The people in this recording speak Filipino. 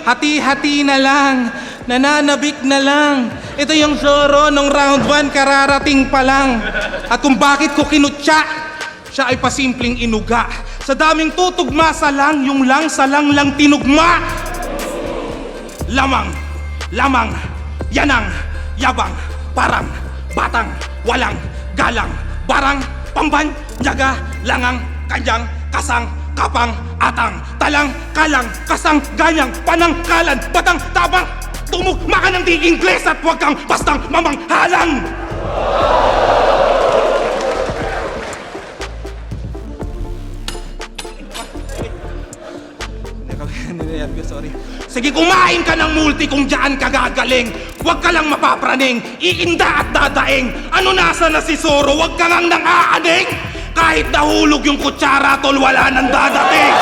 hati-hati na lang, nananabik na lang. Ito yung Zoro nung round 1, kararating pa lang. At kung bakit ko kinutya, siya ay pasimpleng inuga. Sa daming tutugma sa lang, yung lang sa lang tinugma. Lamang, lamang, yanang, yabang, parang, batang, walang, galang, barang, pamban, yaga, langang, kanyang, kasang, kapang, atang, talang, kalang, kasang, ganyang, panang, kalan, batang, tabang, tumugma ka ng di Ingles at huwag kang bastang mamanghalang! Sorry. Sige, kumain ka ng multi kung diyan ka gagaling. Huwag ka lang mapapraning, iinda at dadaing. Ano nasa na si Zoro, huwag ka ngang nang-aaning. Kahit nahulog yung kutsara, tol, wala nang dadating.